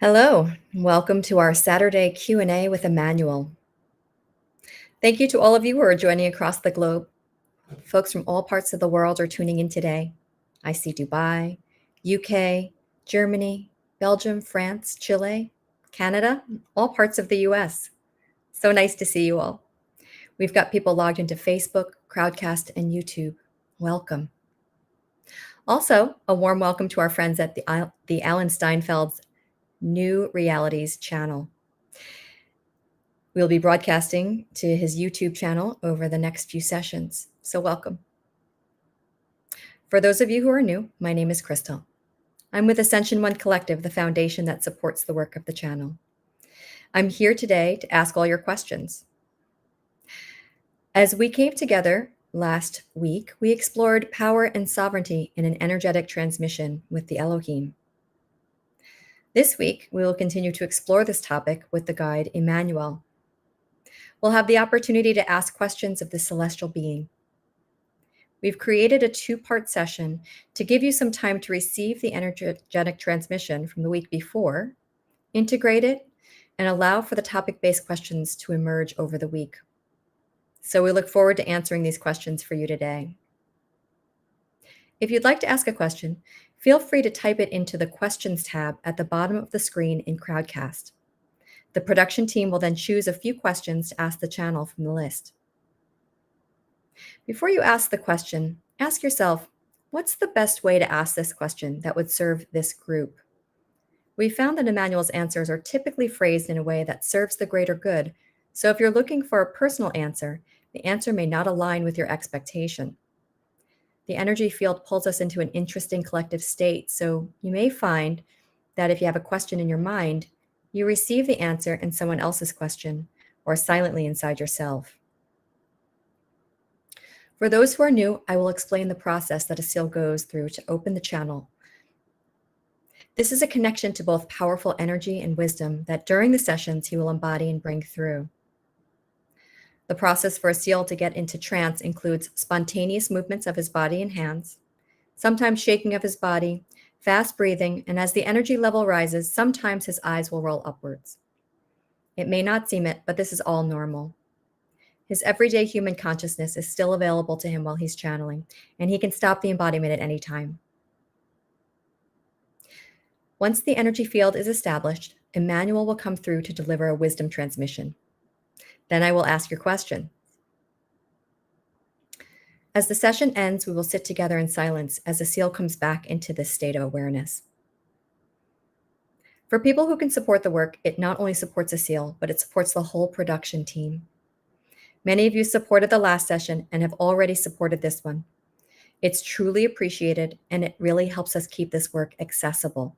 Hello, welcome to our Saturday Q&A with Emmanuel. Thank you to all of you who are joining across the globe. Folks from all parts of the world are tuning in today. I see Dubai, UK, Germany, Belgium, France, Chile, Canada, all parts of the US. So nice to see you all. We've got people logged into Facebook, Crowdcast, and YouTube. Welcome. Also, a warm welcome to our friends at the Alan Steinfeld's New Realities channel. We'll be broadcasting to his YouTube channel over the next few sessions, so welcome. For those of you who are new, my name is Crystal. I'm with Ascension One Collective, the foundation that supports the work of the channel. I'm here today to ask all your questions. As we came together last week, we explored power and sovereignty in an energetic transmission with the Elohim. This week, we will continue to explore this topic with the guide Emmanuel. We'll have the opportunity to ask questions of the celestial being. We've created a two-part session to give you some time to receive the energetic transmission from the week before, integrate it, and allow for the topic-based questions to emerge over the week. So we look forward to answering these questions for you today. If you'd like to ask a question, feel free to type it into the Questions tab at the bottom of the screen in Crowdcast. The production team will then choose a few questions to ask the channel from the list. Before you ask the question, ask yourself, what's the best way to ask this question that would serve this group? We found that Emmanuel's answers are typically phrased in a way that serves the greater good, so if you're looking for a personal answer, the answer may not align with your expectation. The energy field pulls us into an interesting collective state, so you may find that if you have a question in your mind, you receive the answer in someone else's question or silently inside yourself. For those who are new, I will explain the process that Asil goes through to open the channel. This is a connection to both powerful energy and wisdom that during the sessions he will embody and bring through. The process for Asil to get into trance includes spontaneous movements of his body and hands, sometimes shaking of his body, fast breathing, and as the energy level rises, sometimes his eyes will roll upwards. It may not seem it, but this is all normal. His everyday human consciousness is still available to him while he's channeling, and he can stop the embodiment at any time. Once the energy field is established, Emmanuel will come through to deliver a wisdom transmission. Then I will ask your question. As the session ends, we will sit together in silence as Asil comes back into this state of awareness. For people who can support the work, it not only supports Asil, but it supports the whole production team. Many of you supported the last session and have already supported this one. It's truly appreciated, and it really helps us keep this work accessible.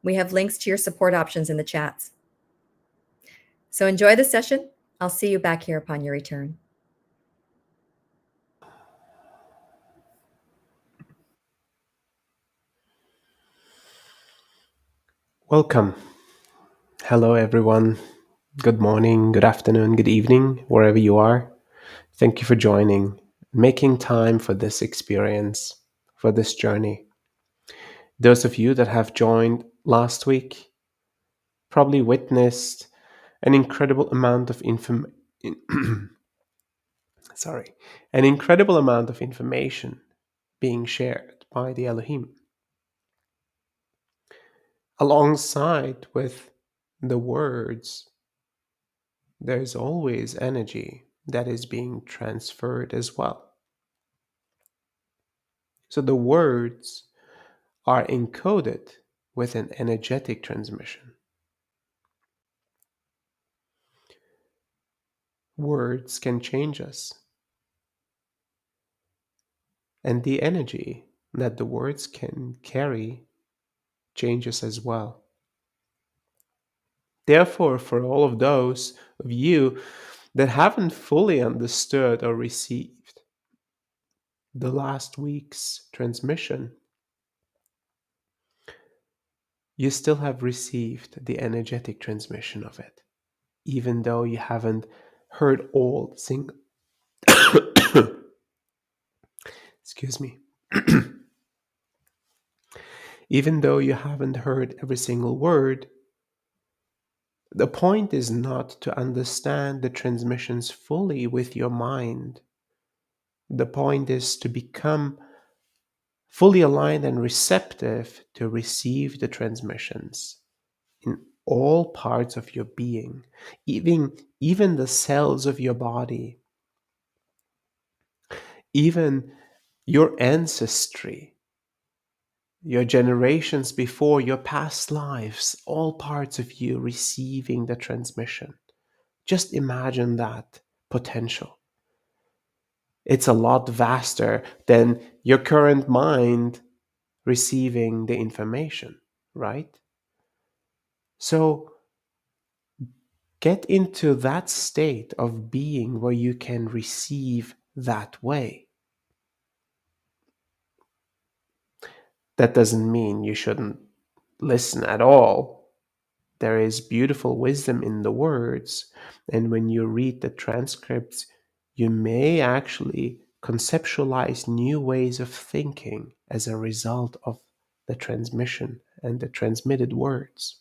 We have links to your support options in the chats. So enjoy the session. I'll see you back here upon your return. Welcome. Hello, everyone. Good morning, good afternoon, good evening, wherever you are. Thank you for joining, making time for this experience, for this journey. Those of you that have joined last week probably witnessed an incredible amount of information being shared by the Elohim. Alongside with the words, there's always energy that is being transferred as well. So the words are encoded with an energetic transmission. Words can change us. And the energy that the words can carry changes as well. Therefore, for all of those of you that haven't fully understood or received the last week's transmission, you still have received the energetic transmission of it, even though you haven't heard all single excuse me. Even though you haven't heard every single word, The point is not to understand the transmissions fully with your mind. The point is to become fully aligned and receptive to receive the transmissions in all parts of your being, even the cells of your body, even your ancestry, your generations before, your past lives, all parts of you receiving the transmission. Just imagine that potential. It's a lot vaster than your current mind receiving the information, right? So get into that state of being where you can receive that way. That doesn't mean you shouldn't listen at all. There is beautiful wisdom in the words, and when you read the transcripts, you may actually conceptualize new ways of thinking as a result of the transmission and the transmitted words.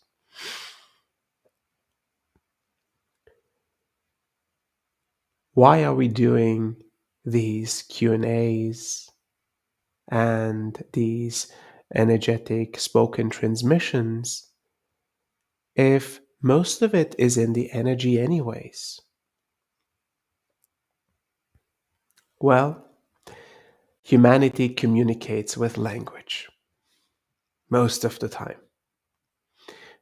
Why are we doing these Q&As and these energetic spoken transmissions if most of it is in the energy anyways? Well, humanity communicates with language most of the time.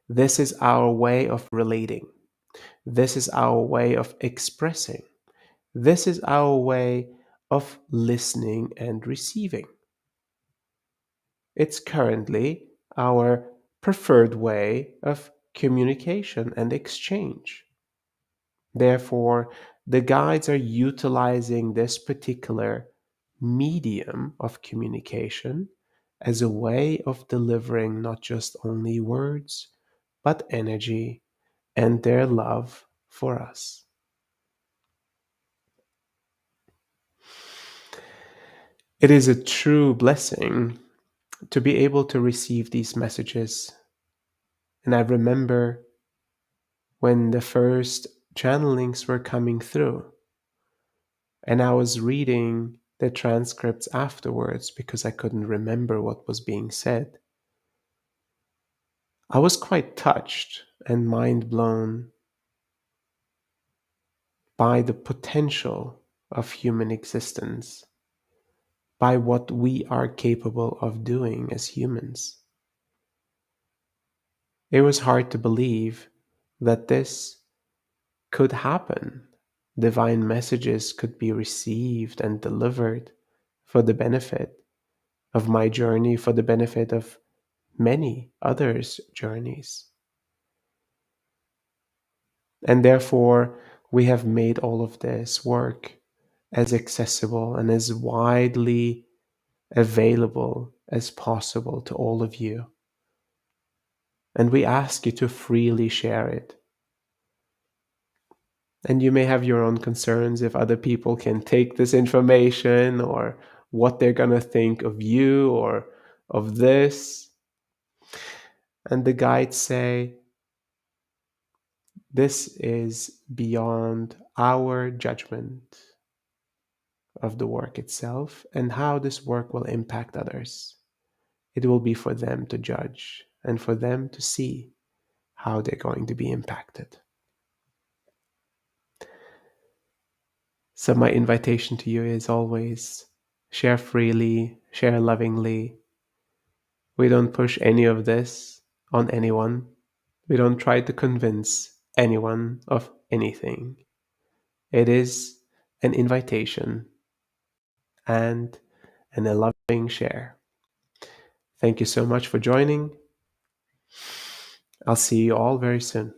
This is our way of relating. This is our way of expressing. This is our way of listening and receiving. It's currently our preferred way of communication and exchange. Therefore, the guides are utilizing this particular medium of communication as a way of delivering not just only words, but energy and their love for us. It is a true blessing to be able to receive these messages. And I remember when the first channelings were coming through, and I was reading the transcripts afterwards because I couldn't remember what was being said. I was quite touched and mind blown by the potential of human existence, by what we are capable of doing as humans. It was hard to believe that this could happen. Divine messages could be received and delivered for the benefit of my journey, for the benefit of many others' journeys. And therefore, we have made all of this work as accessible and as widely available as possible to all of you. And we ask you to freely share it. And you may have your own concerns if other people can take this information or what they're going to think of you or of this. And the guides say, this is beyond our judgment of the work itself and how this work will impact others. It will be for them to judge and for them to see how they're going to be impacted. So my invitation to you is always share freely, share lovingly. We don't push any of this on anyone. We don't try to convince anyone of anything. It is an invitation and a loving share. Thank you so much for joining. I'll see you all very soon.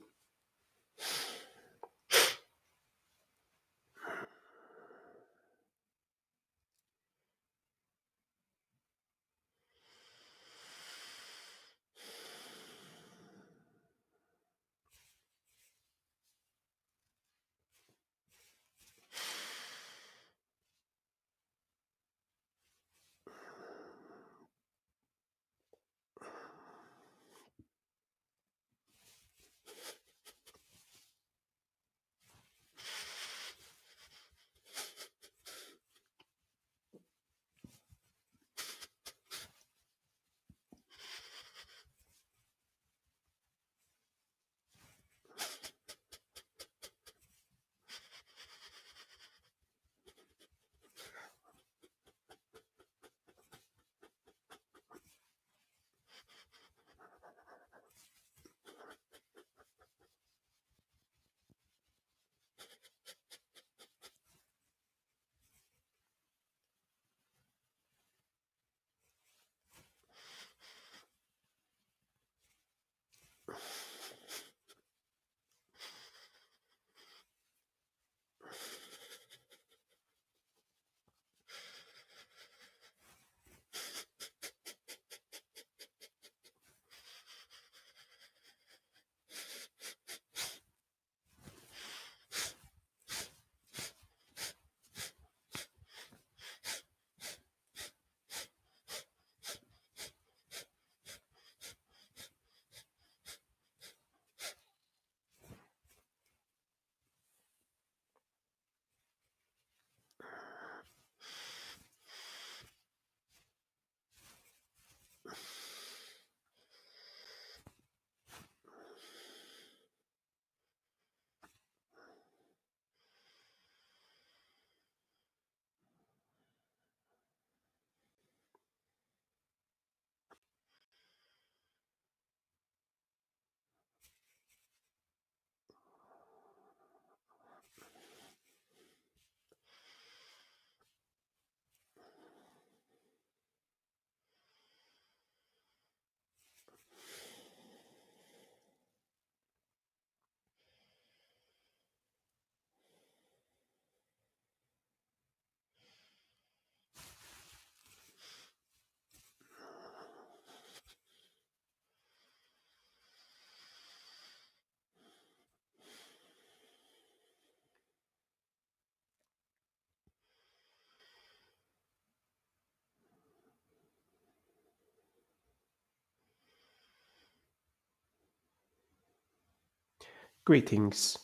Greetings.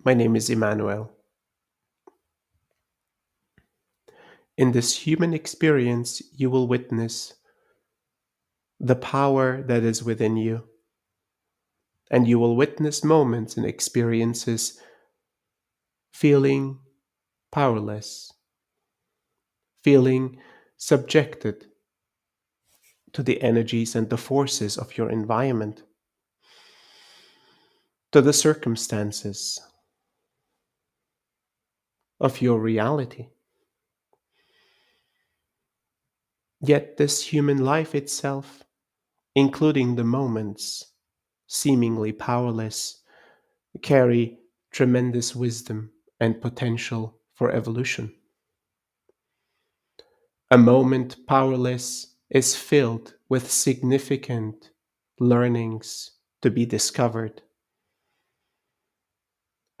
My name is Emmanuel. In this human experience, you will witness the power that is within you, and you will witness moments and experiences feeling powerless, feeling subjected to the energies and the forces of your environment, to the circumstances of your reality. Yet this human life itself, including the moments seemingly powerless, carry tremendous wisdom and potential for evolution. A moment powerless is filled with significant learnings to be discovered.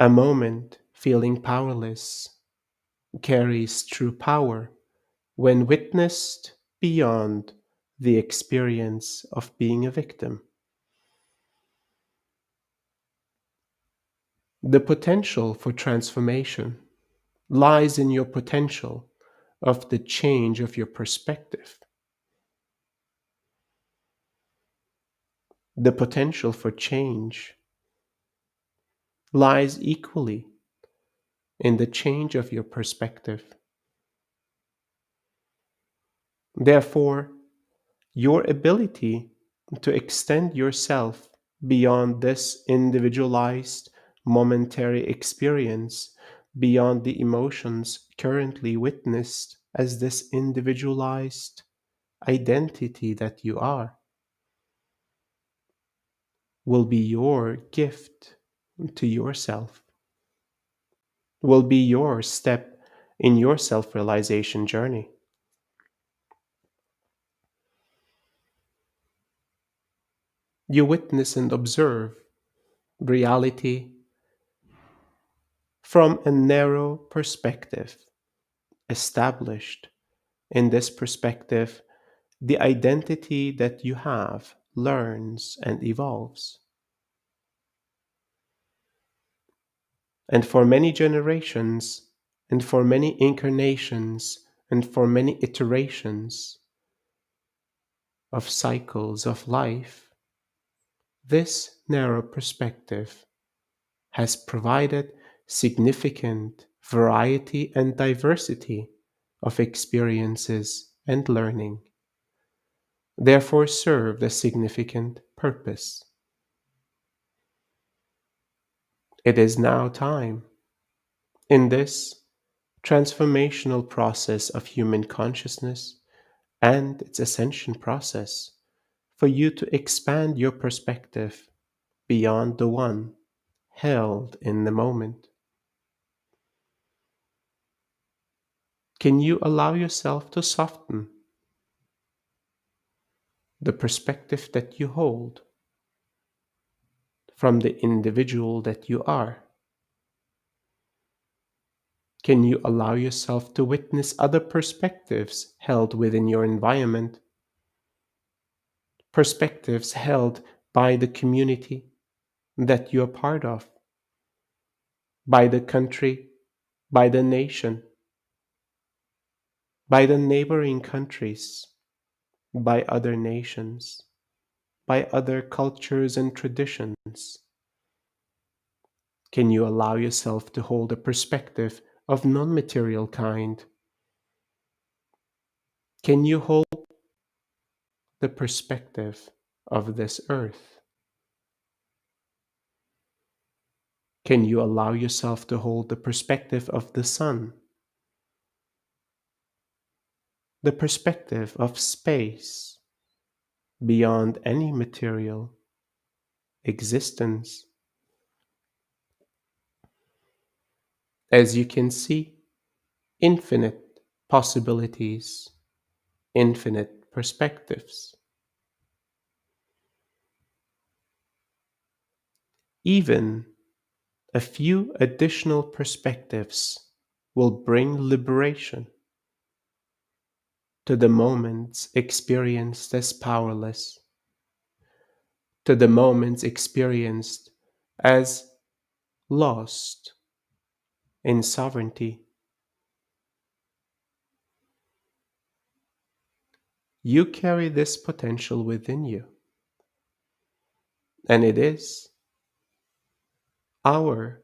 A moment feeling powerless carries true power when witnessed beyond the experience of being a victim. The potential for transformation lies in your potential of the change of your perspective. The potential for change lies equally in the change of your perspective. Therefore, your ability to extend yourself beyond this individualized momentary experience, beyond the emotions currently witnessed as this individualized identity that you are, will be your gift to yourself, will be your step in your self realization journey. You witness and observe reality from a narrow perspective. Established in this perspective, the identity that you have learns and evolves. And for many generations, and for many incarnations, and for many iterations of cycles of life, this narrow perspective has provided significant variety and diversity of experiences and learning, therefore served a significant purpose. It is now time, in this transformational process of human consciousness and its ascension process, for you to expand your perspective beyond the one held in the moment. Can you allow yourself to soften the perspective that you hold from the individual that you are? Can you allow yourself to witness other perspectives held within your environment? Perspectives held by the community that you are part of, by the country, by the nation, by the neighboring countries, by other nations, by other cultures and traditions. Can you allow yourself to hold a perspective of non-material kind? Can you hold the perspective of this earth? Can you allow yourself to hold the perspective of the sun? The perspective of space beyond any material existence? As you can see, infinite possibilities, infinite perspectives. Even a few additional perspectives will bring liberation to the moments experienced as powerless, to the moments experienced as lost in sovereignty. You carry this potential within you, and it is our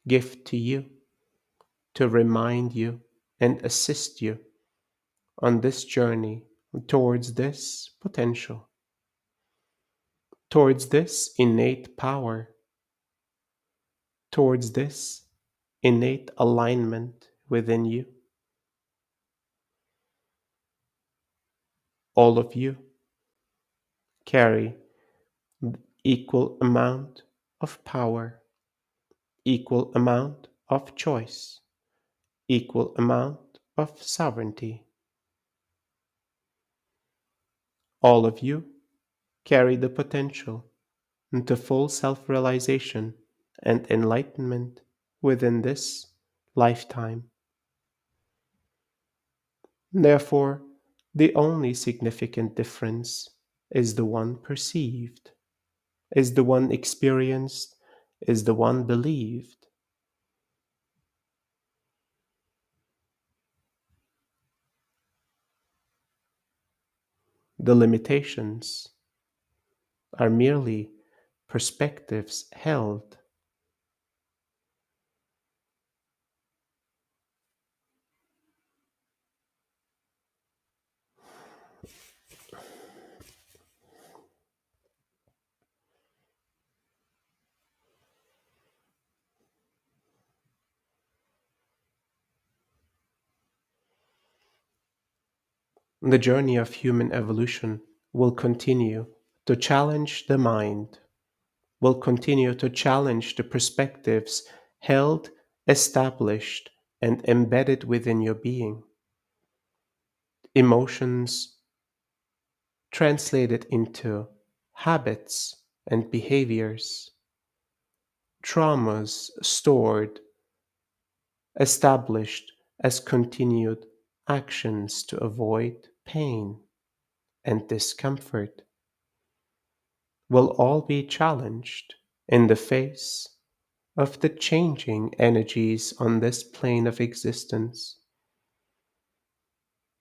gift to you to remind you and assist you on this journey towards this potential, towards this innate power, towards this innate alignment within you. All of you carry equal amount of power, equal amount of choice, equal amount of sovereignty. All of you carry the potential into full self realization and enlightenment within this lifetime. Therefore, the only significant difference is the one perceived, is the one experienced, is the one believed. The limitations are merely perspectives held. The journey of human evolution will continue to challenge the mind, will continue to challenge the perspectives held, established, and embedded within your being. Emotions translated into habits and behaviors, traumas stored, established as continued actions to avoid pain and discomfort, will all be challenged in the face of the changing energies on this plane of existence.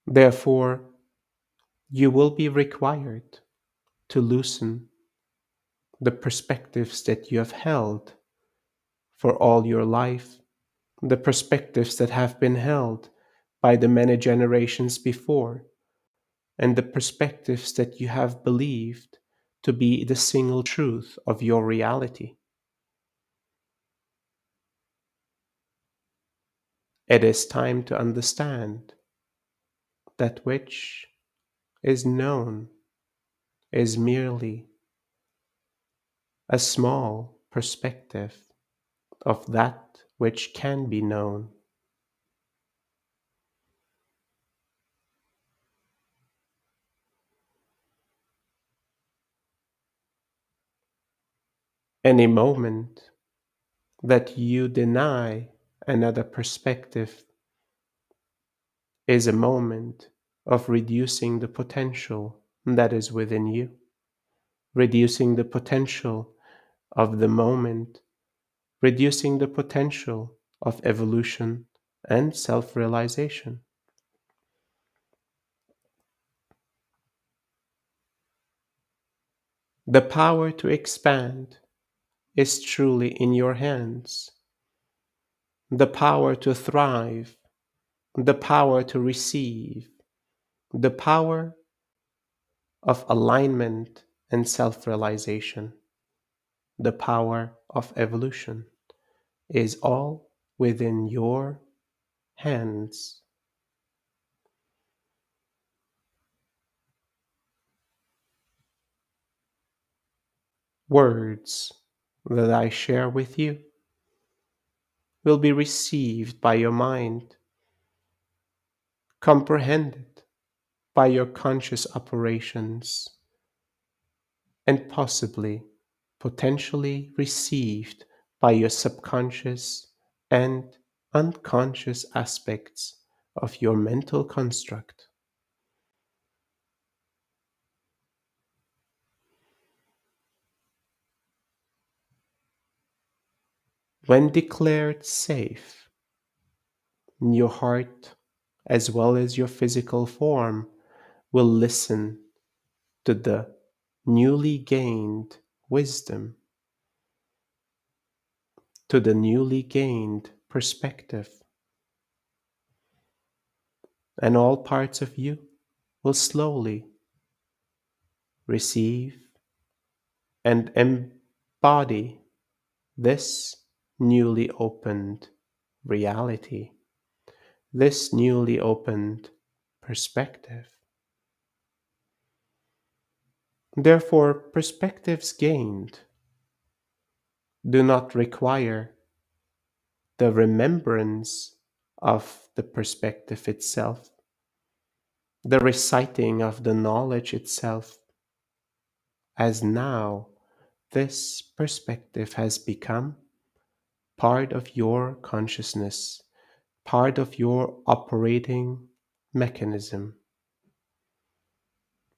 Therefore, you will be required to loosen the perspectives that you have held for all your life, the perspectives that have been held by the many generations before, and the perspectives that you have believed to be the single truth of your reality. It is time to understand that which is known is merely a small perspective of that which can be known. Any moment that you deny another perspective is a moment of reducing the potential that is within you, reducing the potential of the moment, reducing the potential of evolution and self realization. The power to expand is truly in your hands. The power to thrive, the power to receive, the power of alignment and self realization, the power of evolution is all within your hands. Words that I share with you will be received by your mind, comprehended by your conscious operations, and possibly, potentially received by your subconscious and unconscious aspects of your mental construct. When declared safe, your heart, as well as your physical form, will listen to the newly gained wisdom, to the newly gained perspective, and all parts of you will slowly receive and embody this newly opened reality, this newly opened perspective. Therefore, perspectives gained do not require the remembrance of the perspective itself, the reciting of the knowledge itself, as now this perspective has become part of your consciousness, part of your operating mechanism,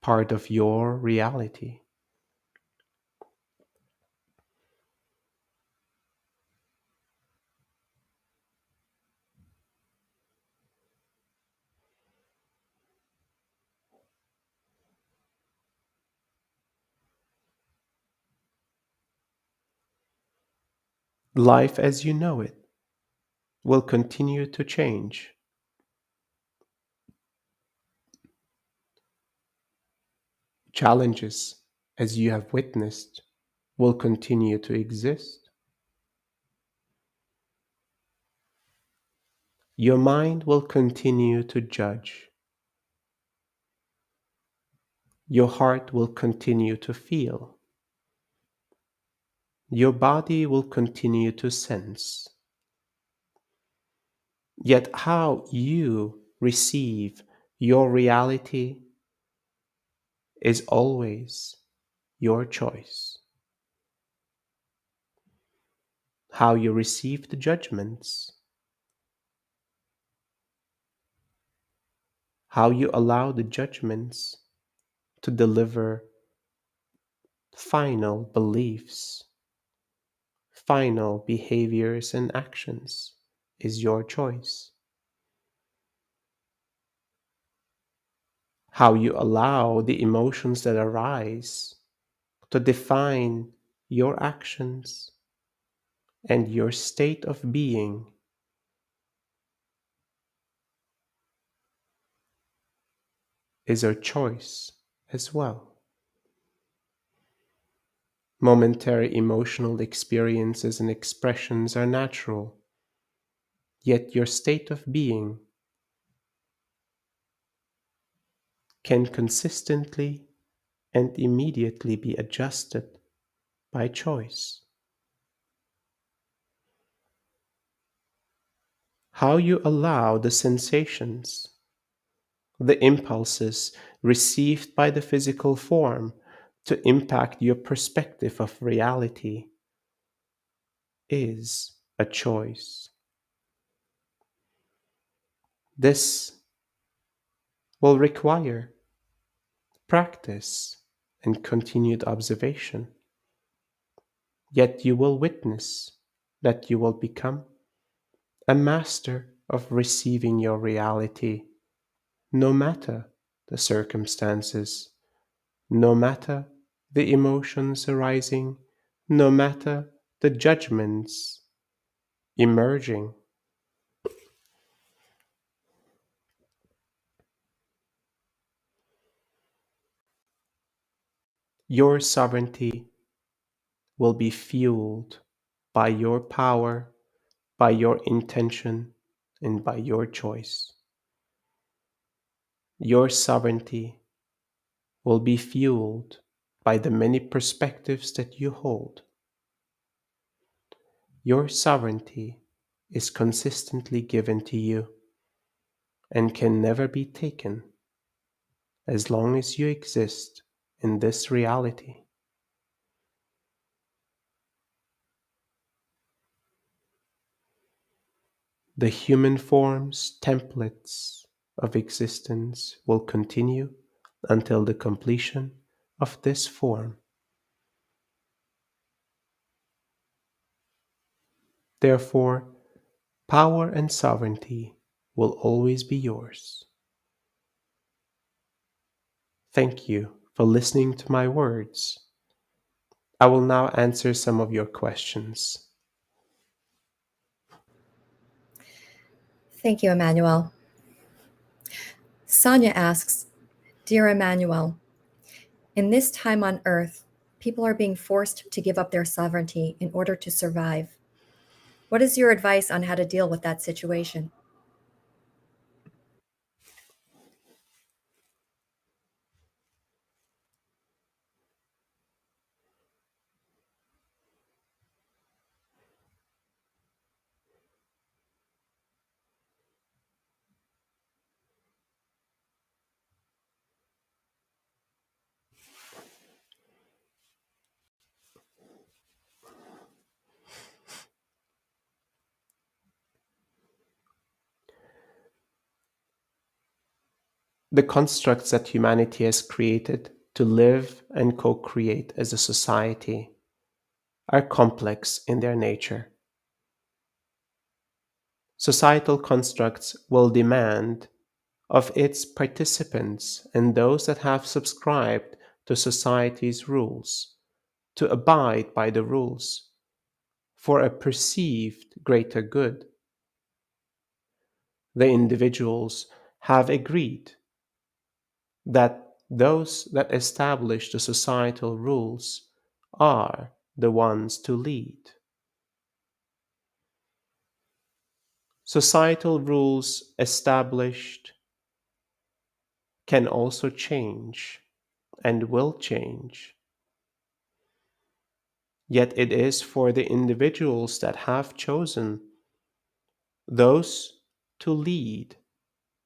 part of your reality. Life as you know it will continue to change. Challenges, as you have witnessed, will continue to exist. Your mind will continue to judge. Your heart will continue to feel. Your body will continue to sense. Yet how you receive your reality is always your choice. How you receive the judgments, how you allow the judgments to deliver final beliefs, final behaviors and actions is your choice. How you allow the emotions that arise to define your actions and your state of being is a choice as well. Momentary emotional experiences and expressions are natural, yet your state of being can consistently and immediately be adjusted by choice. How you allow the sensations, the impulses received by the physical form to impact your perspective of reality is a choice. This will require practice and continued observation. Yet you will witness that you will become a master of receiving your reality, no matter the circumstances, no matter the emotions arising, no matter the judgments emerging. Your sovereignty will be fueled by your power, by your intention, and by your choice. Your sovereignty will be fueled by the many perspectives that you hold. Your sovereignty is consistently given to you and can never be taken as long as you exist in this reality. The human form's templates of existence will continue until the completion of this form. Therefore, power and sovereignty will always be yours. Thank you for listening to my words. I will now answer some of your questions. Thank you, Emmanuel. Sonia asks, Dear Emmanuel, in this time on Earth, people are being forced to give up their sovereignty in order to survive. What is your advice on how to deal with that situation? The constructs that humanity has created to live and co create as a society are complex in their nature. Societal constructs will demand of its participants and those that have subscribed to society's rules to abide by the rules for a perceived greater good. The individuals have agreed that those that establish the societal rules are the ones to lead. Societal rules established can also change and will change. Yet it is for the individuals that have chosen those to lead,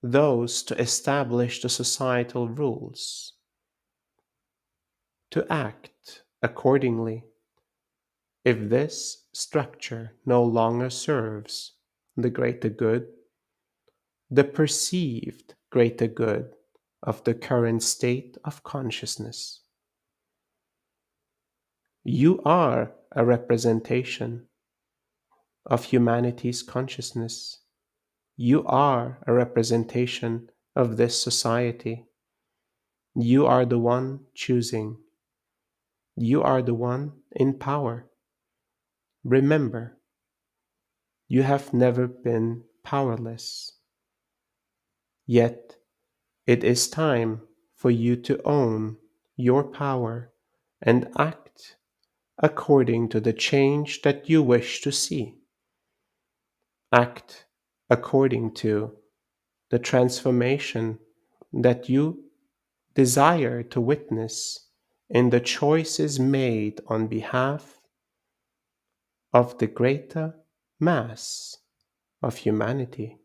those to establish the societal rules, to act accordingly. If this structure no longer serves the greater good, the perceived greater good of the current state of consciousness, you are a representation of humanity's consciousness. You are a representation of this society. You are the one choosing. You are the one in power. Remember, you have never been powerless. Yet, it is time for you to own your power and act according to the change that you wish to see. Act according to the transformation that you desire to witness in the choices made on behalf of the greater mass of humanity.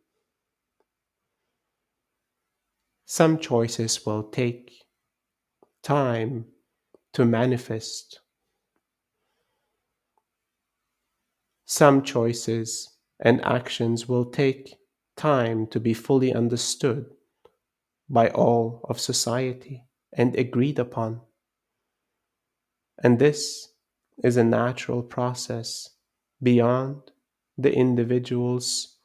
Some choices will take time to manifest. Some choices and actions will take time to be fully understood by all of society and agreed upon. And this is a natural process beyond the individual's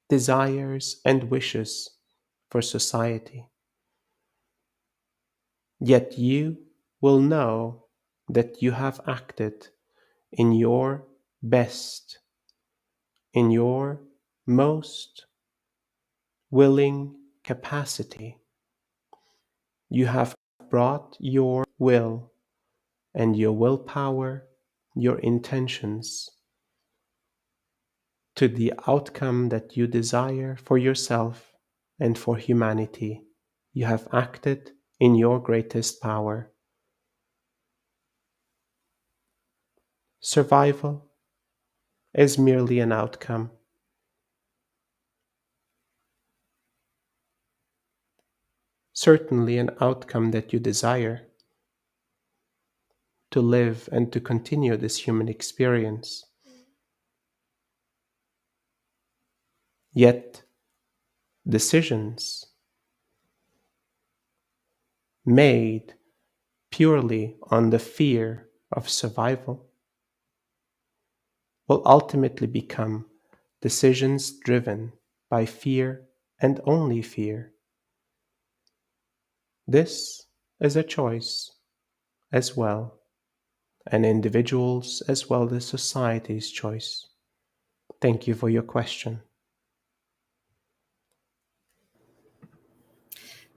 desires and wishes for society. Yet you will know that you have acted in your best, in your most willing capacity. You have brought your will and your willpower, your intentions to the outcome that you desire for yourself and for humanity. You have acted in your greatest power. Survival is merely an outcome. Certainly an outcome that you desire to live and to continue this human experience. Yet, decisions made purely on the fear of survival will ultimately become decisions driven by fear and only fear. This is a choice as well, an individual's as well as society's choice. Thank you for your question.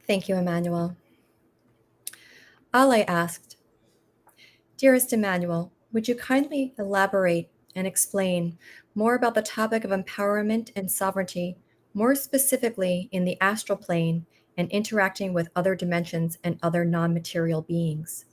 Thank you, Emmanuel. Ale asked, Dearest Emmanuel, would you kindly elaborate and explain more about the topic of empowerment and sovereignty, more specifically in the astral plane and interacting with other dimensions and other non-material beings?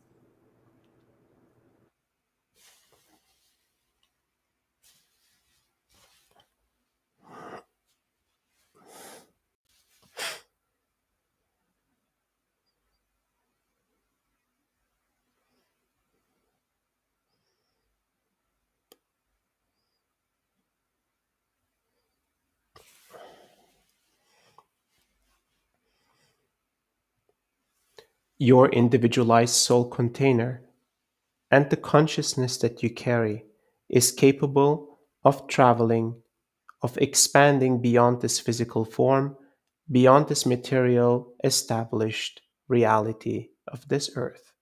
Your individualized soul container and the consciousness that you carry is capable of traveling, of expanding beyond this physical form, beyond this material established reality of this earth.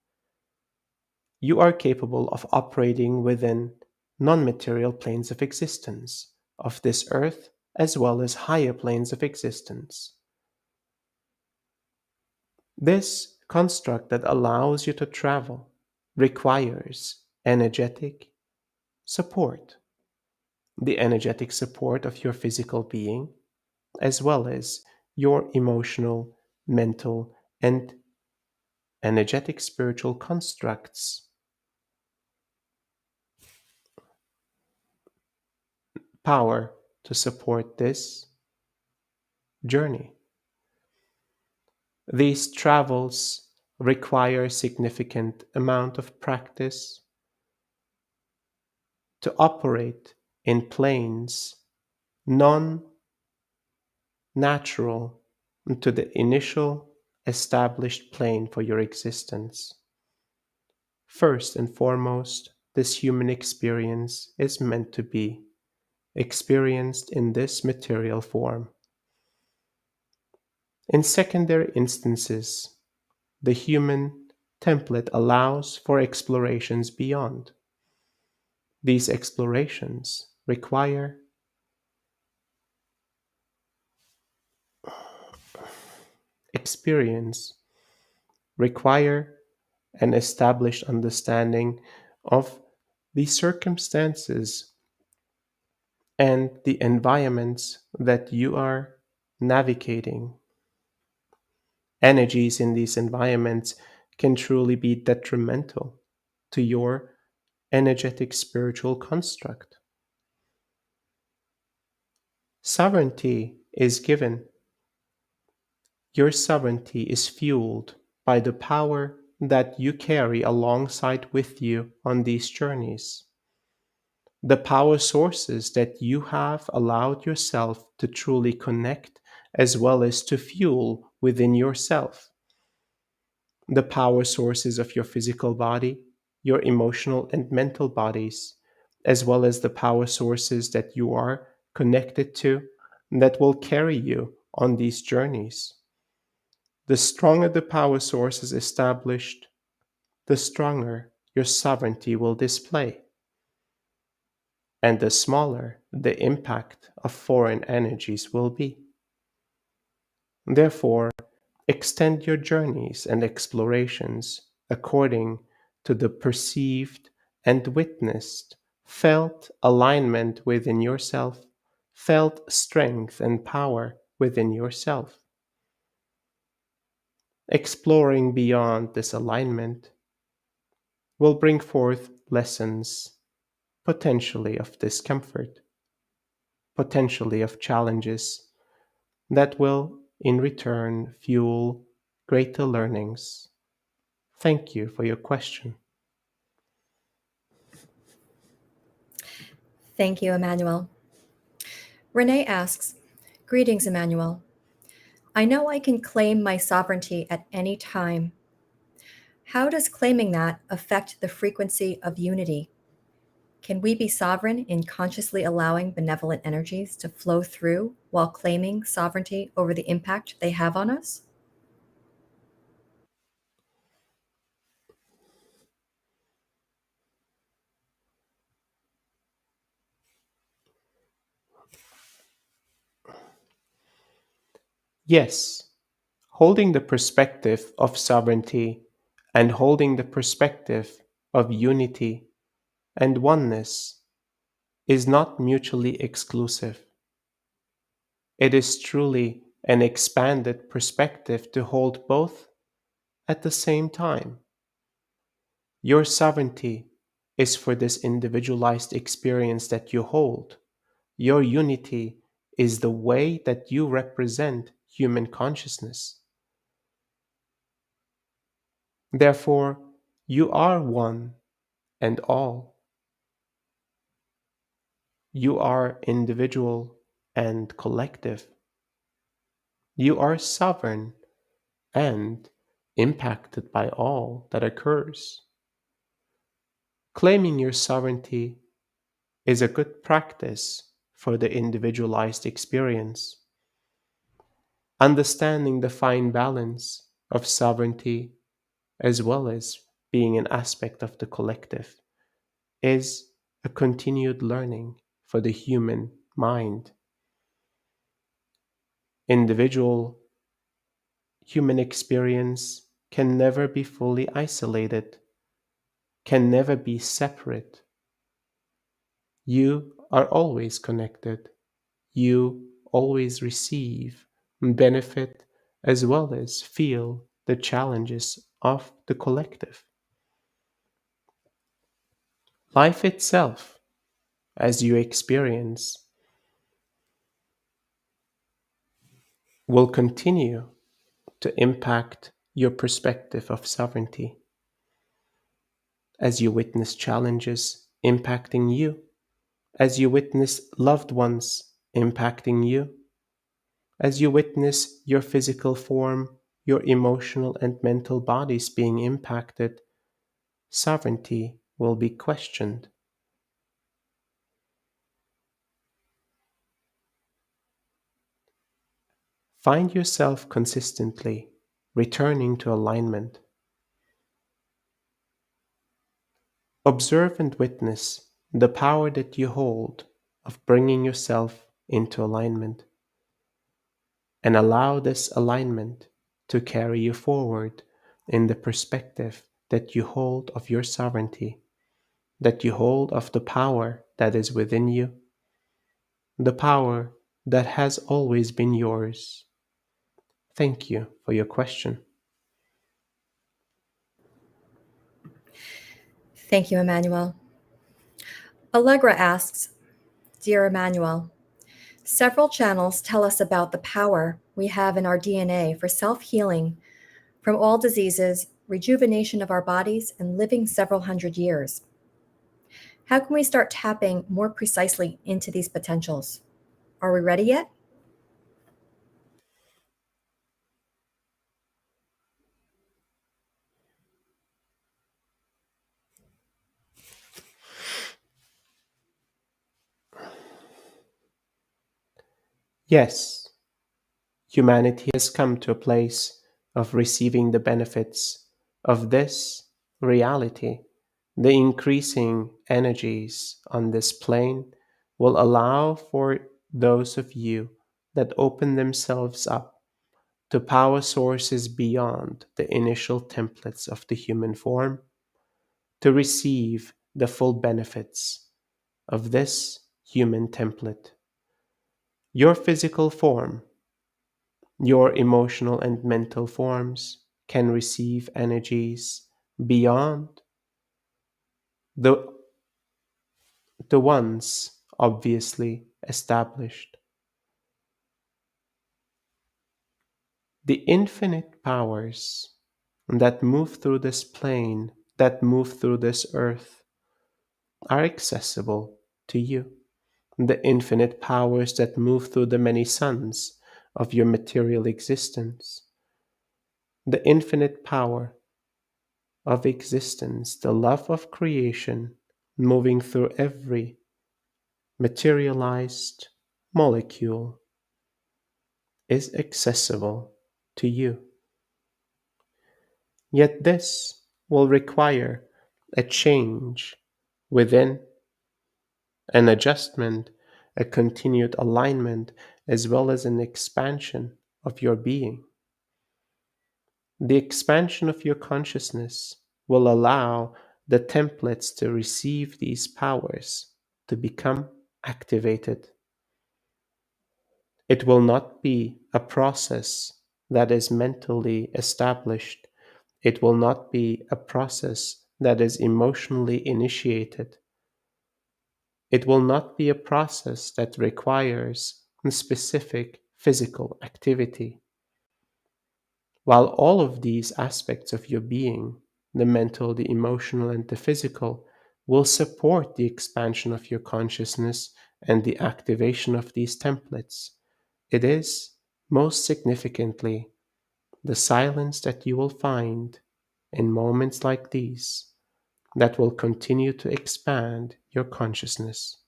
You are capable of operating within non material planes of existence, of this earth, as well as higher planes of existence. This construct that allows you to travel requires energetic support, the energetic support of your physical being, as well as your emotional, mental, and energetic spiritual constructs. Power to support this journey. These travels require significant amount of practice to operate in planes non-natural to the initial established plane for your existence. First and foremost, this human experience is meant to be experienced in this material form. In secondary instances, the human template allows for explorations beyond. These explorations require experience, require an established understanding of the circumstances and the environments that you are navigating. Energies in these environments can truly be detrimental to your energetic spiritual construct. Sovereignty is given. Your sovereignty is fueled by the power that you carry alongside with you on these journeys. The power sources that you have allowed yourself to truly connect as well as to fuel within yourself. The power sources of your physical body, your emotional and mental bodies, as well as the power sources that you are connected to that will carry you on these journeys. The stronger the power source is established, the stronger your sovereignty will display, and the smaller the impact of foreign energies will be. Therefore, extend your journeys and explorations according to the perceived and witnessed, felt alignment within yourself, felt strength and power within yourself. Exploring beyond this alignment will bring forth lessons, potentially of discomfort, potentially of challenges that will, in return, fuel greater learnings. Thank you for your question. Thank you, Emmanuel. Renee asks, Greetings, Emmanuel. I know I can claim my sovereignty at any time. How does claiming that affect the frequency of unity? Can we be sovereign in consciously allowing benevolent energies to flow through while claiming sovereignty over the impact they have on us? Yes, holding the perspective of sovereignty and holding the perspective of unity and oneness is not mutually exclusive. It is truly an expanded perspective to hold both at the same time. Your sovereignty is for this individualized experience that you hold. Your unity is the way that you represent human consciousness. Therefore, you are one and all. You are individual and collective. You are sovereign and impacted by all that occurs. Claiming your sovereignty is a good practice for the individualized experience. Understanding the fine balance of sovereignty as well as being an aspect of the collective is a continued learning for the human mind. Individual human experience can never be fully isolated, can never be separate. You are always connected. You always receive, benefit, as well as feel the challenges of the collective. Life itself, as you experience, will continue to impact your perspective of sovereignty as you witness challenges impacting you, as you witness loved ones impacting you, as you witness your physical form, your emotional and mental bodies being impacted. Sovereignty will be questioned. Find yourself consistently returning to alignment. Observe and witness the power that you hold of bringing yourself into alignment, and allow this alignment to carry you forward in the perspective that you hold of your sovereignty, that you hold of the power that is within you, the power that has always been yours. Thank you for your question. Thank you, Emmanuel. Allegra asks, Dear Emmanuel, several channels tell us about the power we have in our DNA for self-healing from all diseases, rejuvenation of our bodies, and living several hundred years. How can we start tapping more precisely into these potentials? Are we ready yet? Yes, humanity has come to a place of receiving the benefits of this reality. The increasing energies on this plane will allow for those of you that open themselves up to power sources beyond the initial templates of the human form to receive the full benefits of this human template. Your physical form, your emotional and mental forms can receive energies beyond the, the ones obviously established. The infinite powers that move through this plane, that move through this earth, are accessible to you. The infinite powers that move through the many suns of your material existence, the infinite power of existence, the love of creation, moving through every materialized molecule, is accessible to you. Yet this will require a change within, an adjustment, a continued alignment, as well as an expansion of your being. The expansion of your consciousness will allow the templates to receive these powers to become activated. It will not be a process that is mentally established. It will not be a process that is emotionally initiated. It will not be a process that requires a specific physical activity. While all of these aspects of your being, the mental, the emotional, and the physical, will support the expansion of your consciousness and the activation of these templates, it is, most significantly, the silence that you will find in moments like these that will continue to expand your consciousness.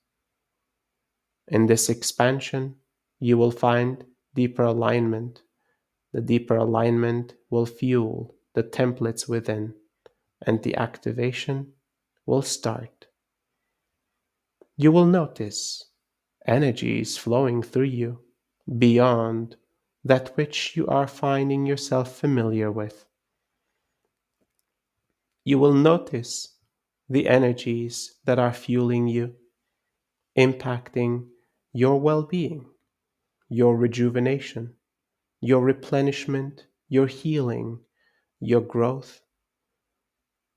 In this expansion, you will find deeper alignment. The deeper alignment will fuel the templates within, and the activation will start. You will notice energies flowing through you beyond that which you are finding yourself familiar with. You will notice the energies that are fueling you, impacting your well being, your rejuvenation, your replenishment, your healing, your growth,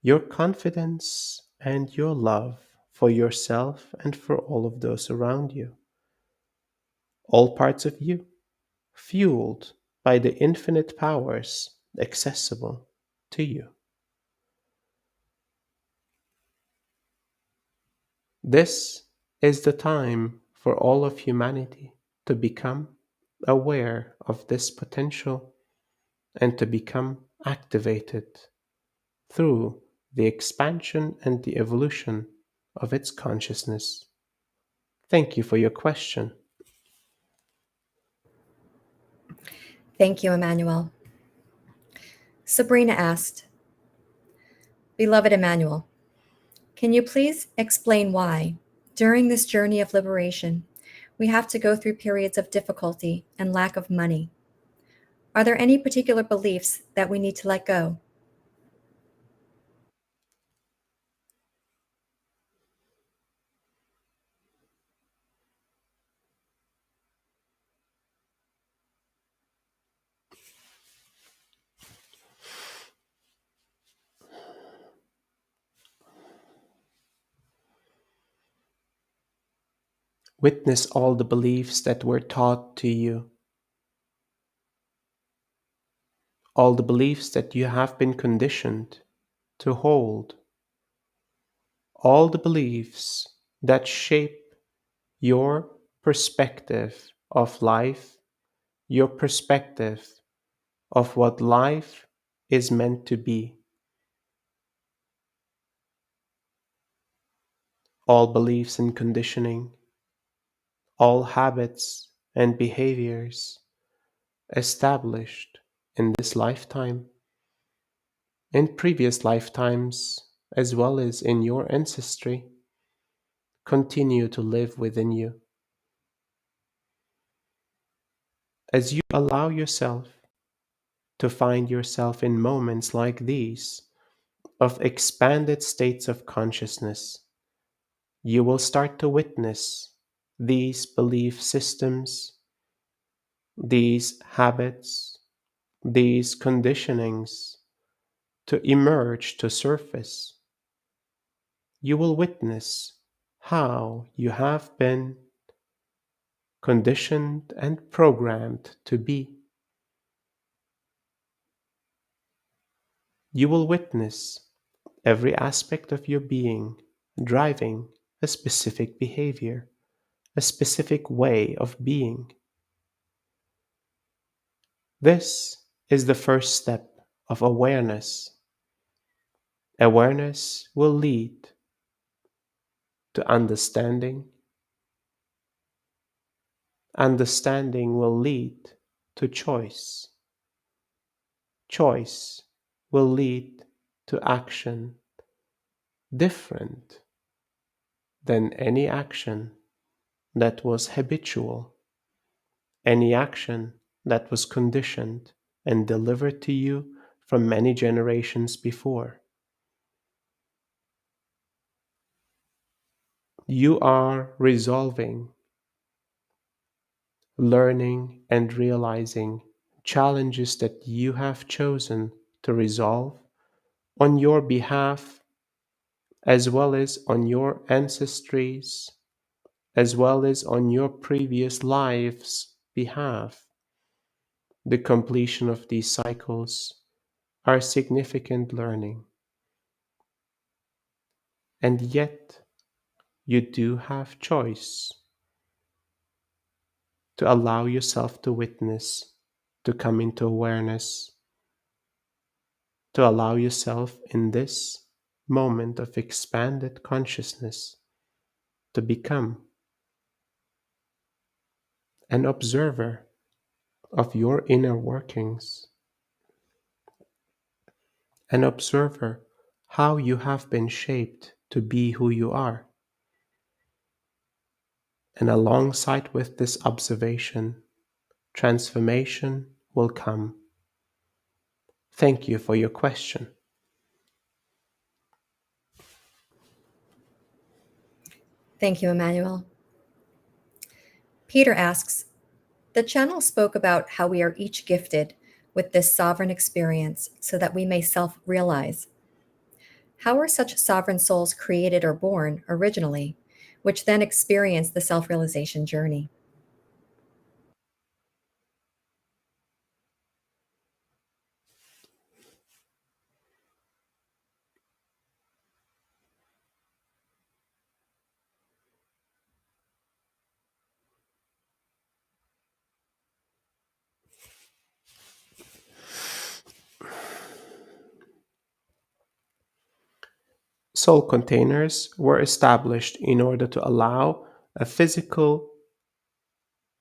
your confidence, and your love for yourself and for all of those around you. All parts of you fueled by the infinite powers accessible to you. This is the time for all of humanity to become aware of this potential and to become activated through the expansion and the evolution of its consciousness. Thank you for your question. Thank you, Emmanuel. Sabrina asked, Beloved Emmanuel, can you please explain why, during this journey of liberation, we have to go through periods of difficulty and lack of money? Are there any particular beliefs that we need to let go? Witness all the beliefs that were taught to you, all the beliefs that you have been conditioned to hold, all the beliefs that shape your perspective of life, your perspective of what life is meant to be. All beliefs and conditioning, all habits and behaviors established in this lifetime, in previous lifetimes, as well as in your ancestry, continue to live within you. As you allow yourself to find yourself in moments like these of expanded states of consciousness, you will start to witness these belief systems, these habits, these conditionings to emerge to surface. You will witness how you have been conditioned and programmed to be. You will witness every aspect of your being driving a specific behavior, a specific way of being. This is the first step of awareness. Awareness will lead to understanding. Understanding will lead to choice. Choice will lead to action different than any action that was habitual, any action that was conditioned and delivered to you from many generations before. You are resolving, learning, and realizing challenges that you have chosen to resolve on your behalf, as well as on your ancestries, as well as on your previous lives' behalf. The completion of these cycles are significant learning. And yet, you do have choice to allow yourself to witness, to come into awareness, to allow yourself in this moment of expanded consciousness to become an observer of your inner workings, an observer how you have been shaped to be who you are. And alongside with this observation, transformation will come. Thank you for your question. Thank you, Emmanuel. Peter asks, the channel spoke about how we are each gifted with this sovereign experience so that we may self-realize. How are such sovereign souls created or born originally, which then experience the self-realization journey? Soul containers were established in order to allow a physical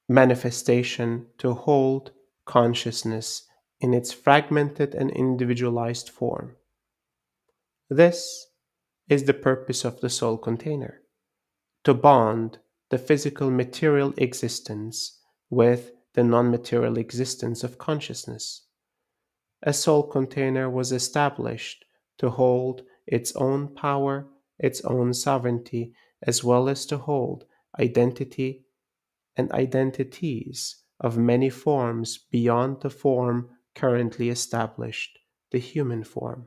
manifestation to hold consciousness in its fragmented and individualized form. This is the purpose of the soul container: to bond the physical material existence with the non material existence of consciousness. A soul container was established to hold its own power, its own sovereignty, as well as to hold identity and identities of many forms beyond the form currently established, the human form.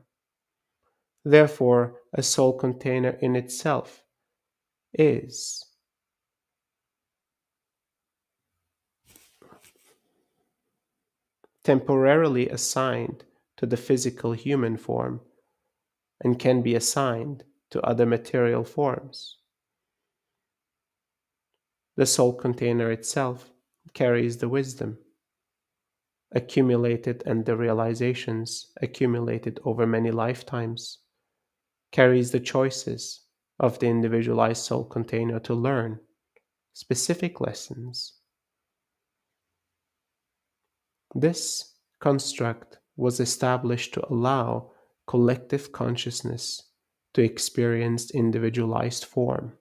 Therefore, a soul container in itself is temporarily assigned to the physical human form and can be assigned to other material forms. The soul container itself carries the wisdom accumulated and the realizations accumulated over many lifetimes, carries the choices of the individualized soul container to learn specific lessons. This construct was established to allow collective consciousness to experience individualized form.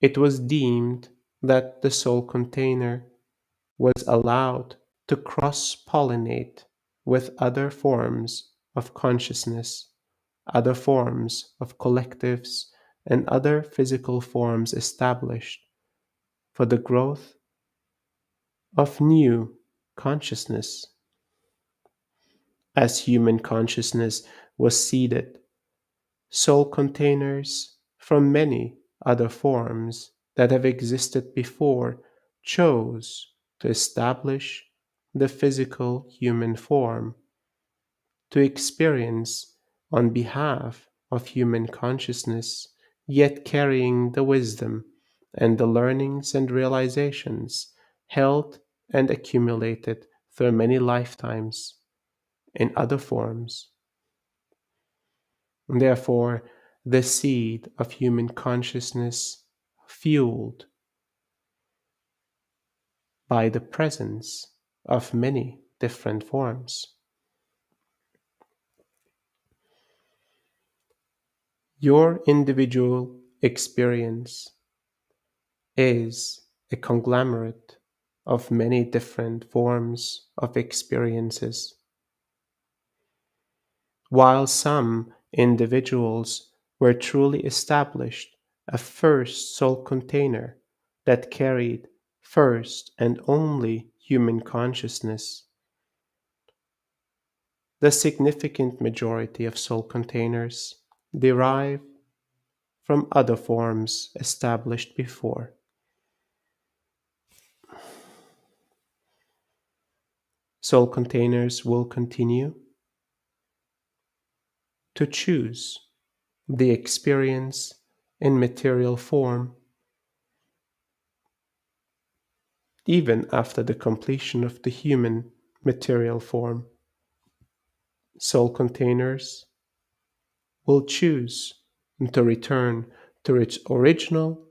It was deemed that the soul container was allowed to cross-pollinate with other forms of consciousness, other forms of collectives, and other physical forms established for the growth of new consciousness. As human consciousness was seeded, soul containers from many other forms that have existed before chose to establish the physical human form to experience on behalf of human consciousness, yet carrying the wisdom and the learnings and realizations held and accumulated through many lifetimes in other forms. And therefore, the seed of human consciousness fueled by the presence of many different forms. Your individual experience is a conglomerate of many different forms of experiences. While some individuals were truly established a first soul container that carried first and only human consciousness, the significant majority of soul containers derive from other forms established before. Soul containers will continue to choose the experience in material form even after the completion of the human material form. Soul containers will choose to return to its original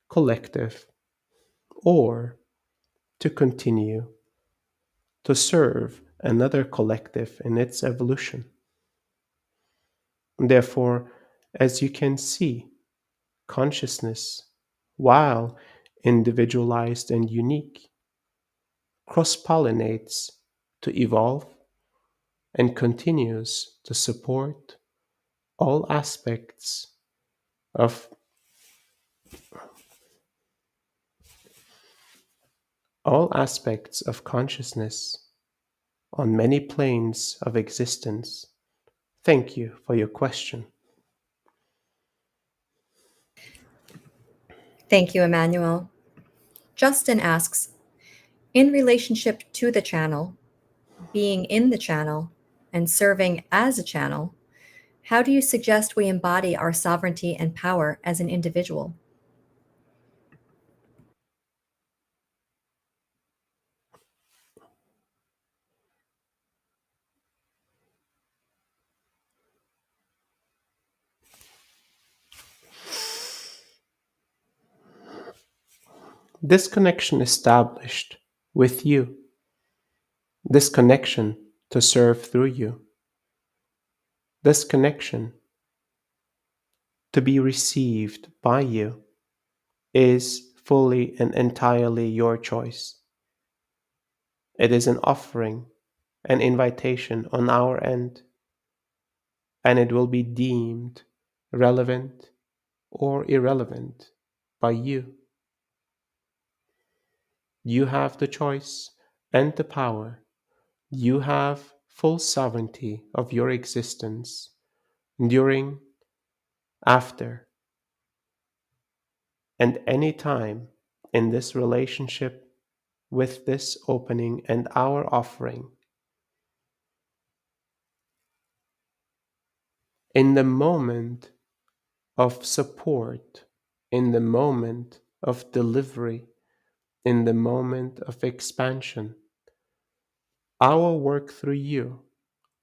collective or to continue to serve another collective in its evolution. Therefore, as you can see, consciousness, while individualized and unique, cross pollinates to evolve and continues to support all aspects of consciousness on many planes of existence. Thank you for your question. Thank you, Emmanuel. Justin asks, in relationship to the channel, being in the channel, and serving as a channel, how do you suggest we embody our sovereignty and power as an individual? This connection established with you, this connection to serve through you, this connection to be received by you is fully and entirely your choice. It is an offering, an invitation on our end, and it will be deemed relevant or irrelevant by you. You have the choice and the power. You have full sovereignty of your existence during, after, and any time in this relationship with this opening and our offering. In the moment of support, in the moment of delivery, in the moment of expansion, our work through you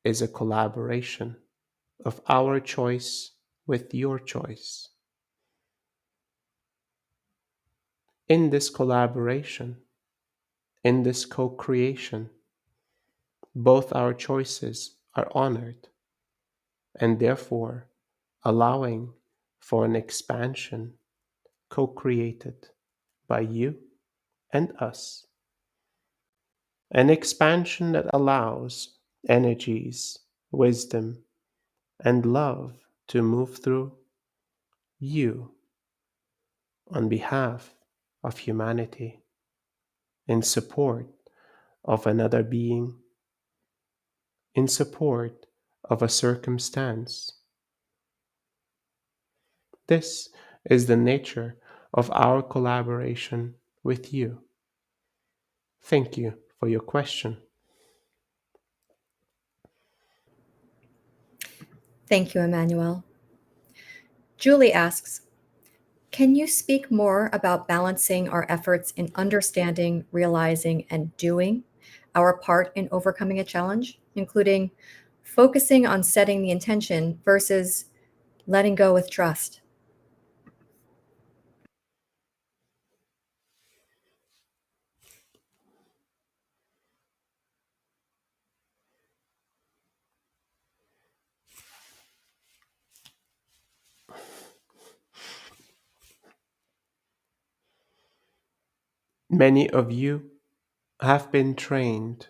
is a collaboration of our choice with your choice. In this collaboration, in this co creation, both our choices are honored and therefore allowing for an expansion co created by you and us. An expansion that allows energies, wisdom, and love to move through you on behalf of humanity in support of another being, in support of a circumstance. This is the nature of our collaboration with you. Thank you for your question. Thank you, Emmanuel. Julie asks, can you speak more about balancing our efforts in understanding, realizing, and doing our part in overcoming a challenge, including focusing on setting the intention versus letting go with trust. Many of you have been trained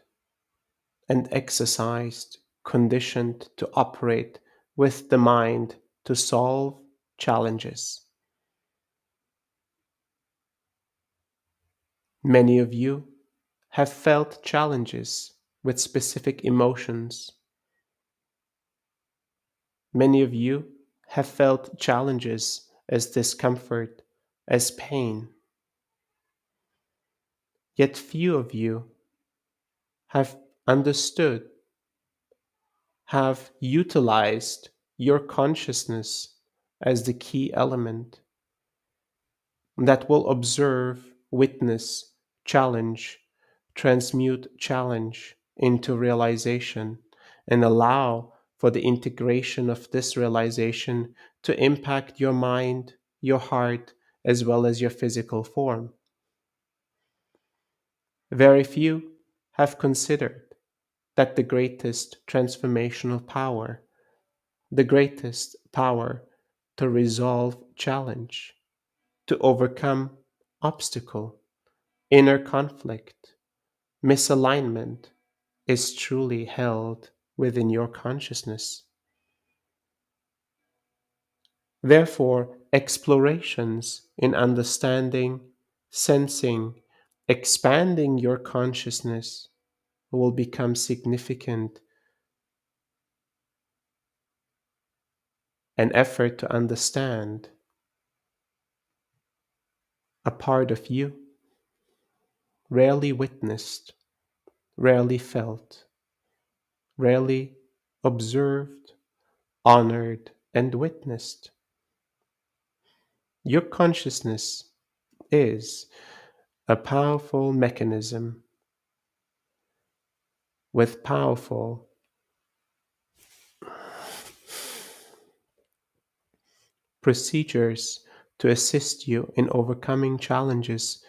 and exercised, conditioned to operate with the mind to solve challenges. Many of you have felt challenges with specific emotions. Many of you have felt challenges as discomfort, as pain. Yet few of you have understood, have utilized your consciousness as the key element that will observe, witness, challenge, transmute challenge into realization, and allow for the integration of this realization to impact your mind, your heart, as well as your physical form. Very few have considered that the greatest transformational power, the greatest power to resolve challenge, to overcome obstacle, inner conflict, misalignment is truly held within your consciousness. Therefore, explorations in understanding, sensing, expanding your consciousness will become significant. An effort to understand a part of you rarely witnessed, rarely felt, rarely observed, honored, and witnessed. Your consciousness is a powerful mechanism with powerful procedures to assist you in overcoming challenges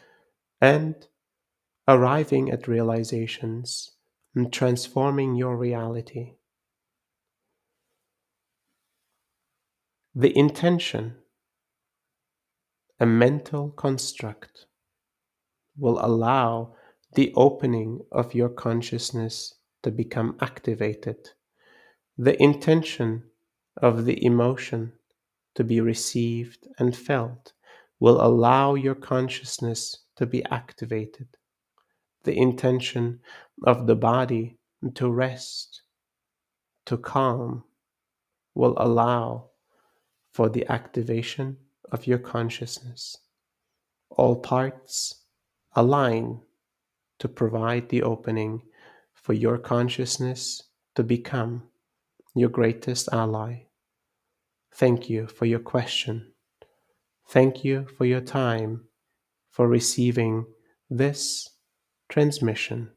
and arriving at realizations and transforming your reality. The intention, a mental construct, will allow the opening of your consciousness to become activated. The intention of the emotion to be received and felt will allow your consciousness to be activated. The intention of the body to rest, to calm, will allow for the activation of your consciousness. All parts align to provide the opening for your consciousness to become your greatest ally. Thank you for your question. Thank you for your time, for receiving this transmission.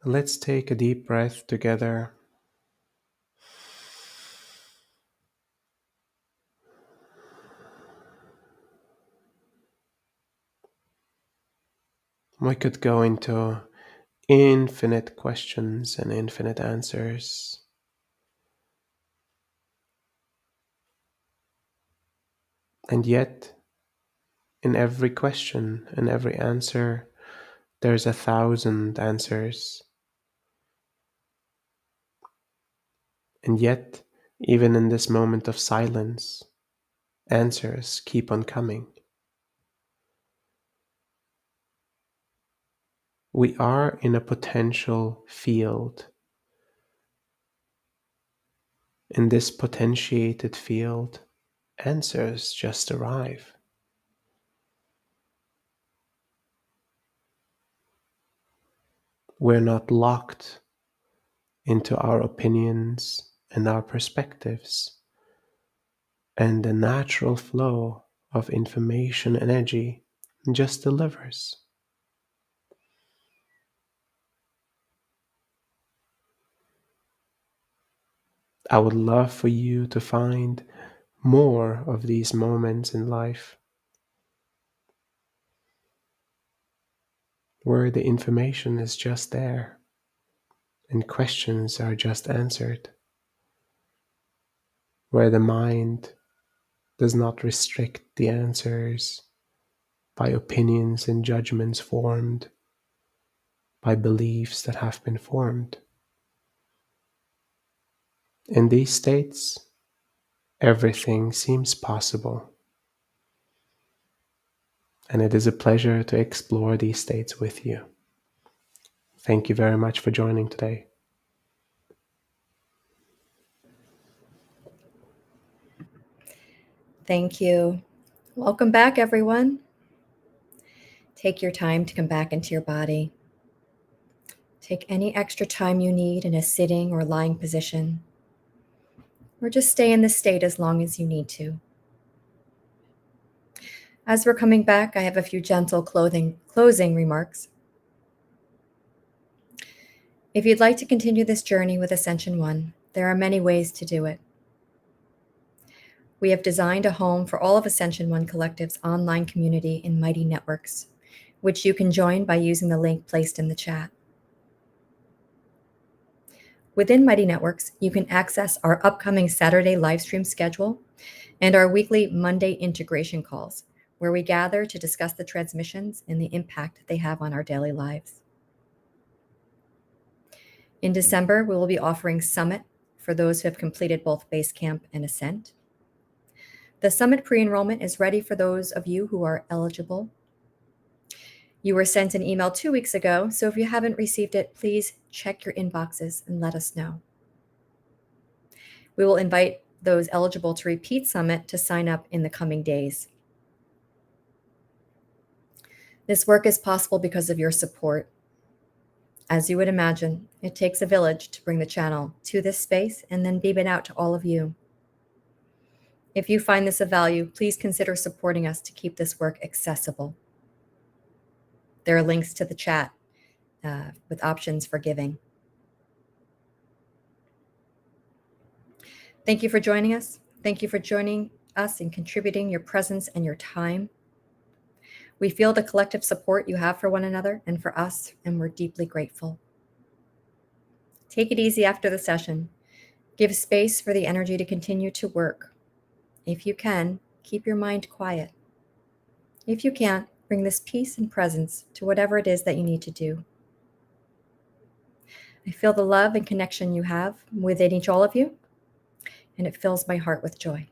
Let's take a deep breath together. We could go into infinite questions and infinite answers. And yet, in every question and every answer, there's 1,000 answers. And yet, even in this moment of silence, answers keep on coming. We are in a potential field. In this potentiated field, answers just arrive. We're not locked into our opinions and our perspectives, and the natural flow of information and energy just delivers. I would love for you to find more of these moments in life where the information is just there and questions are just answered, where the mind does not restrict the answers by opinions and judgments formed, by beliefs that have been formed. In these states, everything seems possible, and it is a pleasure to explore these states with you. Thank you very much for joining today. Thank you. Welcome back, everyone. Take your time to come back into your body. Take any extra time you need in a sitting or lying position, or just stay in this state as long as you need to. As we're coming back, I have a few gentle closing remarks. If you'd like to continue this journey with Ascension One, there are many ways to do it. We have designed a home for all of Ascension One Collective's online community in Mighty Networks, which you can join by using the link placed in the chat. Within Mighty Networks, you can access our upcoming Saturday livestream schedule and our weekly Monday integration calls, where we gather to discuss the transmissions and the impact they have on our daily lives. In December, we will be offering Summit for those who have completed both Base Camp and Ascent. The Summit pre-enrollment is ready for those of you who are eligible. You were sent an email 2 weeks ago, so if you haven't received it, please check your inboxes and let us know. We will invite those eligible to repeat Summit to sign up in the coming days. This work is possible because of your support. As you would imagine, it takes a village to bring the channel to this space and then beam it out to all of you. If you find this of value, please consider supporting us to keep this work accessible. There are links to the chat with options for giving. Thank you for joining us. Thank you for joining us and contributing your presence and your time. We feel the collective support you have for one another and for us, and we're deeply grateful. Take it easy after the session. Give space for the energy to continue to work. If you can, keep your mind quiet. If you can't, bring this peace and presence to whatever it is that you need to do. I feel the love and connection you have within all of you, and it fills my heart with joy.